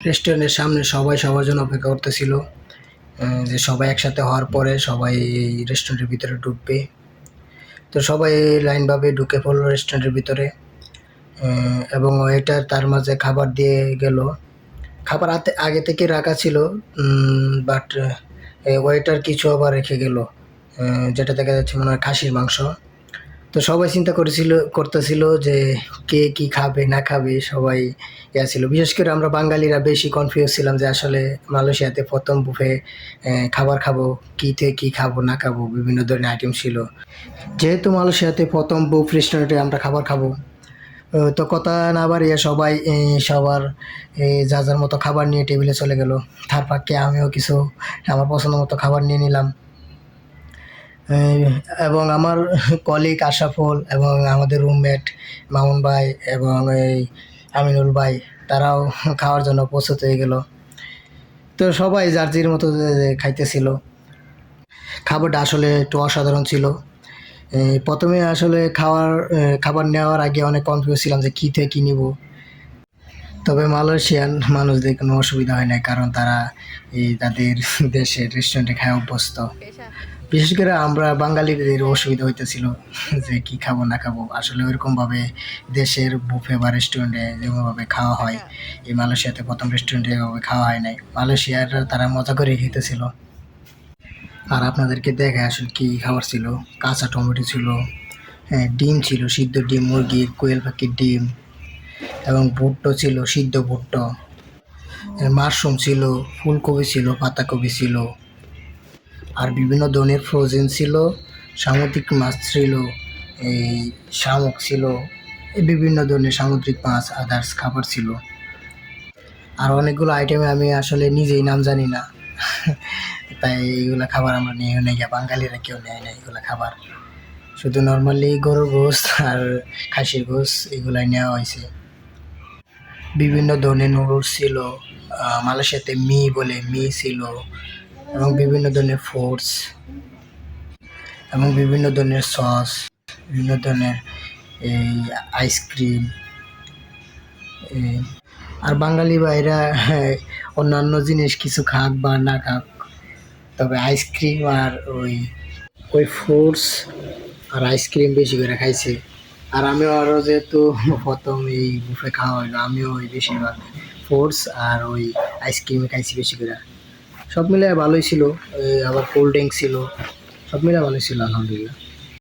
রেস্টুরেন্টের সামনে সবাই সবার জন্য অপেক্ষা করতেছিল, যে সবাই একসাথে হওয়ার পরে সবাই এই রেস্টুরেন্টের ভিতরে ঢুকবে। তো সবাই লাইনভাবে ঢুকে পড়লো রেস্টুরেন্টের ভিতরে, এবং ওয়েটার তার মাঝে খাবার দিয়ে গেল। খাবার আগে থেকে রাখা ছিল, বাট ওয়েটার কিছু আবার রেখে গেল, যেটা দেখা যাচ্ছে মনে হয় খাসির মাংস। তো সবাই চিন্তা করতেছিল যে কে কি খাবে না খাবে, সবাই ছিল। বিশেষ করে আমরা বাঙালিরা বেশি কনফিউজ ছিলাম যে আসলে মালয়েশিয়াতে প্রথম বুফে খাবার খাবো, কীতে কি খাবো না খাবো, বিভিন্ন ধরনের আইটেম ছিল। যেহেতু মালয়েশিয়াতে প্রথম বুফ রেস্টুরেন্টে আমরা খাবার খাবো, তো কথা না বাড়িয়ে সবাই সবার যার যার মতো খাবার নিয়ে টেবিলে চলে গেল। তার ফাঁকে আমিও কিছু আমার পছন্দ মতো খাবার নিয়ে নিলাম, এবং আমার কলিগ আশরাফুল এবং আমাদের রুমমেট মামুন ভাই এবং এই আমিনুল ভাই, তারাও খাওয়ার জন্য প্রস্তুত হয়ে গেল। তো সবাই যার যার মতো খাইতেছিল। খাবারটা আসলে একটু অসাধারণ ছিল। প্রথমে আসলে খাবার নেওয়ার আগে অনেক কনফিউজ ছিলাম যে কী থেকে কী নিব। তবে মালয়েশিয়ান মানুষদের কোনো অসুবিধা হয় না, কারণ তারা তাদের দেশের রেস্টুরেন্টে খায় অভ্যস্ত। বিশেষ করে আমরা বাঙালিদের অসুবিধা হইতেছিল যে কি খাবো না খাবো। আসলে ওইরকমভাবে দেশের বুফে বা রেস্টুরেন্টে যেমনভাবে খাওয়া হয়, এই মালয়েশিয়াতে প্রথম রেস্টুরেন্টে এভাবে খাওয়া হয় নাই। মালয়েশিয়ার তারা মজা করে খেতেছিল। আর আপনাদেরকে দেখে আসলে কী খাবার ছিল। কাঁচা টমেটো ছিল, হ্যাঁ ডিম ছিল, সিদ্ধ ডিম, মুরগির কোয়েল পাখির ডিম, এবং ভুট্টো ছিল, সিদ্ধ ভুট্টো, মাশরুম ছিল, ফুলকপি ছিল, পাতাকপি ছিল, আর বিভিন্ন ধরনের ফ্রোজেন ছিল, সামুদ্রিক মাছ ছিল, এই শামুক ছিল, এই বিভিন্ন ধরনের সামুদ্রিক মাছ, আদার্স খাবার ছিল। আর অনেকগুলো আইটেমে আমি আসলে নিজেই নাম জানি না, তাই এইগুলো খাবার আমরা নিয়ে নেই, বাঙালিরা কেউ নেয় না এইগুলো খাবার। শুধু নর্মালি গরুর গোশত আর খাসির গোশত এগুলাই নেওয়া হয়েছে। বিভিন্ন ধরনের নুডলস ছিল, মালয়েশিয়াতে মি ছিল, এবং বিভিন্ন ধরনের ফ্রুটস, এবং বিভিন্ন ধরনের সস, বিভিন্ন ধরনের এই আইসক্রিম। আর বাঙালি ভাইরা অন্যান্য জিনিস কিছু খাক বা না খাক, তবে আইসক্রিম আর ওই ফ্রুটস আর আইসক্রিম বেশি করে খাইছে। আর আমিও আরও যেহেতু প্রথম এই বুফে খাওয়া হইলো, আমিও ওই বেশিরভাগ ফ্রুটস আর ওই আইসক্রিমে খাইছি বেশি করে। সব মিলে ভালোই ছিল, আবার কোল্ড ড্রিঙ্ক ছিল, সব মিলে ভালোই ছিল আলহামদুলিল্লাহ।